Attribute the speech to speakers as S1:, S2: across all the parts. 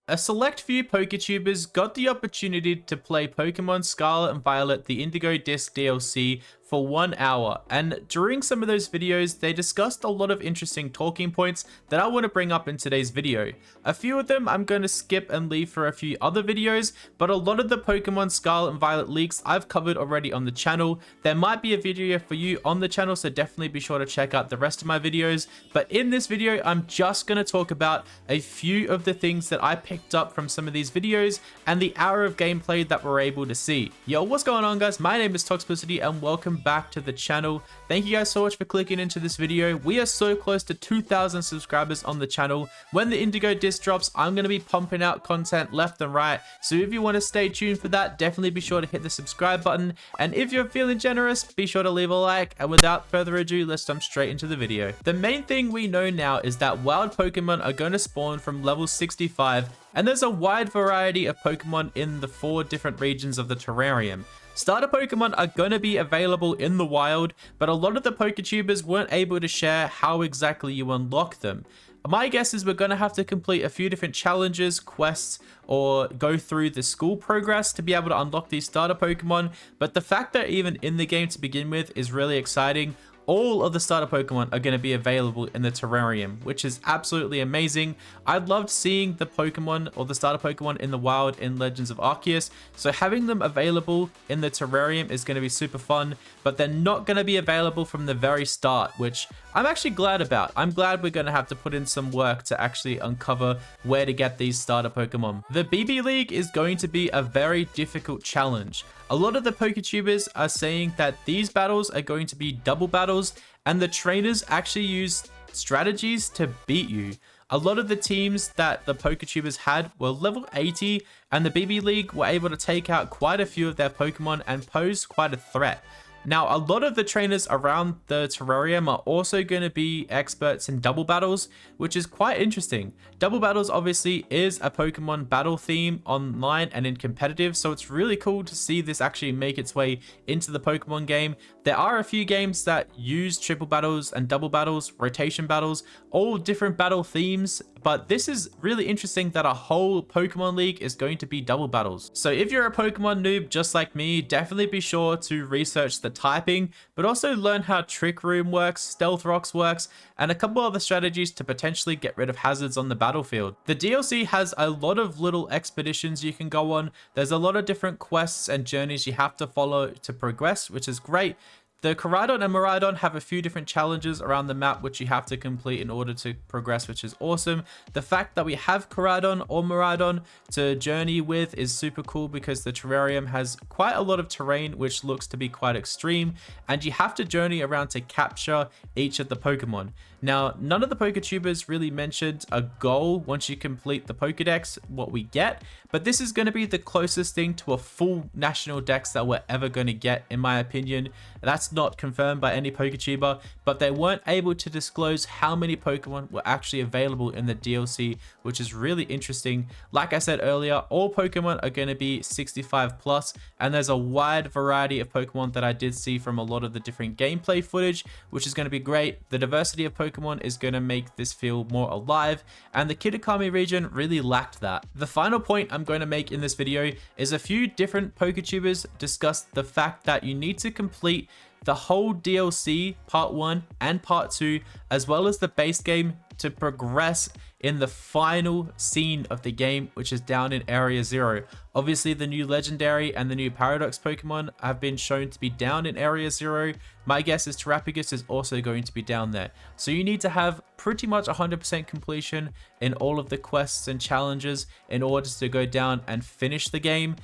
S1: A select few PokeTubers got the opportunity to play Pokemon Scarlet and Violet, the Indigo Disk DLC, for 1 hour, and during some of those videos they discussed a lot of interesting talking points that I want to bring up in today's video. A few of them I'm going to skip and leave for a few other videos, but a lot of the Pokemon Scarlet and Violet leaks I've covered already on the channel. There might be a video for you on the channel, so definitely be sure to check out the rest of my videos, but in this video I'm just going to talk about a few of the things that I picked up from some of these videos and the hour of gameplay that we're able to see. Yo, what's going on guys? My name is Toxplicity and welcome back to the channel. Thank you guys so much for clicking into this video. We are so close to 2,000 subscribers on the channel. When the Indigo Disk drops, I'm going to be pumping out content left and right, so if you want to stay tuned for that, definitely be sure to hit the subscribe button, and if you're feeling generous, be sure to leave a like, and without further ado, let's jump straight into the video. The main thing we know now is that wild Pokemon are going to spawn from level 65, and there's a wide variety of Pokemon in the 4 different regions of the terrarium. Starter Pokemon are going to be available in the wild, but a lot of the PokeTubers weren't able to share how exactly you unlock them. My guess is we're going to have to complete a few different challenges, quests, or go through the school progress to be able to unlock these starter Pokemon, but the fact that even in the game to begin with is really exciting. All of the starter Pokemon are going to be available in the terrarium, which is absolutely amazing. I loved seeing the Pokemon or the starter Pokemon in the wild in Legends of Arceus, so having them available in the terrarium is going to be super fun, but they're not going to be available from the very start, which I'm actually glad about. I'm glad we're going to have to put in some work to actually uncover where to get these starter Pokemon. The BB League is going to be a very difficult challenge. A lot of the PokeTubers are saying that these battles are going to be double battles, and the trainers actually use strategies to beat you. A lot of the teams that the PokeTubers had were level 80, and the BB League were able to take out quite a few of their Pokemon and pose quite a threat. Now, a lot of the trainers around the terrarium are also going to be experts in double battles, which is quite interesting. Double battles obviously is a Pokemon battle theme online and in competitive, so it's really cool to see this actually make its way into the Pokemon game. There are a few games that use triple battles and double battles, rotation battles, all different battle themes, but this is really interesting that a whole Pokemon League is going to be double battles. So if you're a Pokemon noob just like me, definitely be sure to research the typing, but also learn how Trick Room works, Stealth Rocks works, and a couple other strategies to potentially get rid of hazards on the battlefield. The DLC has a lot of little expeditions you can go on. There's a lot of different quests and journeys you have to follow to progress, which is great. The Koraidon and Miraidon have a few different challenges around the map which you have to complete in order to progress, which is awesome. The fact that we have Koraidon or Miraidon to journey with is super cool because the terrarium has quite a lot of terrain which looks to be quite extreme, and you have to journey around to capture each of the Pokemon. Now, none of the PokeTubers really mentioned a goal once you complete the Pokedex, what we get, but this is going to be the closest thing to a full national dex that we're ever going to get, in my opinion. That's not confirmed by any PokeTuber, but they weren't able to disclose how many Pokemon were actually available in the DLC, which is really interesting. Like I said earlier, all Pokemon are going to be 65 plus, and there's a wide variety of Pokemon that I did see from a lot of the different gameplay footage, which is going to be great. The diversity of Pokemon is going to make this feel more alive, and the Kitakami region really lacked that. The final point I'm going to make in this video is a few different PokeTubers discussed the fact that you need to complete the whole DLC part 1 and part 2 as well as the base game to progress in the final scene of the game, which is down in Area 0. Obviously, the new Legendary and the new Paradox Pokemon have been shown to be down in Area 0. My guess is Terrapagus is also going to be down there. So you need to have pretty much 100% completion in all of the quests and challenges in order to go down and finish the game.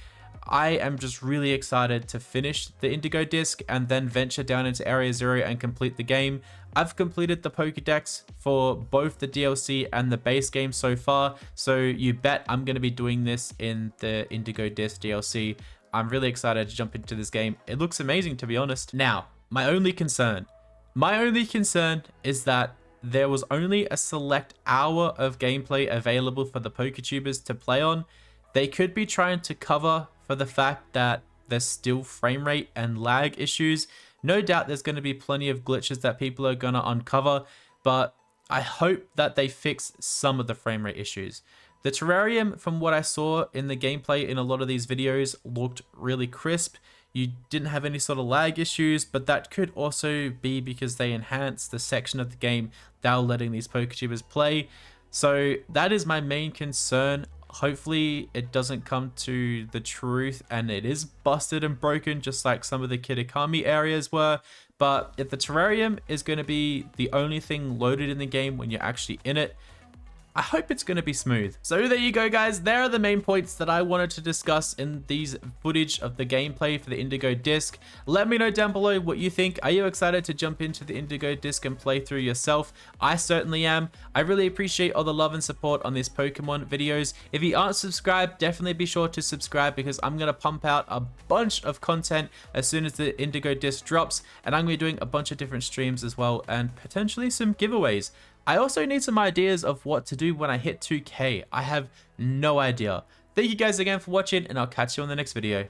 S1: I am just really excited to finish the Indigo Disk and then venture down into Area 0 and complete the game. I've completed the Pokedex for both the DLC and the base game so far, so you bet I'm going to be doing this in the Indigo Disk DLC. I'm really excited to jump into this game. It looks amazing, to be honest. Now, my only concern is that there was only a select hour of gameplay available for the PokeTubers to play on. They could be trying to cover for the fact that there's still frame rate and lag issues. No doubt there's going to be plenty of glitches that people are going to uncover, but I hope that they fix some of the frame rate issues. The terrarium, from what I saw in the gameplay in a lot of these videos, looked really crisp. You didn't have any sort of lag issues, but that could also be because they enhanced the section of the game they were letting these PokeTubers play. So that is my main concern. Hopefully it doesn't come to the truth and it is busted and broken just like some of the Kitakami areas were. But if the terrarium is going to be the only thing loaded in the game when you're actually in it, I hope it's going to be smooth. So there you go, guys. There are the main points that I wanted to discuss in these footage of the gameplay for the Indigo Disk. Let me know down below what you think. Are you excited to jump into the Indigo Disk and play through yourself? I certainly am. I really appreciate all the love and support on these Pokemon videos. If you aren't subscribed, definitely be sure to subscribe because I'm going to pump out a bunch of content as soon as the Indigo Disk drops, and I'm going to be doing a bunch of different streams as well and potentially some giveaways. I also need some ideas of what to do when I hit 2K. I have no idea. Thank you guys again for watching, and I'll catch you on the next video.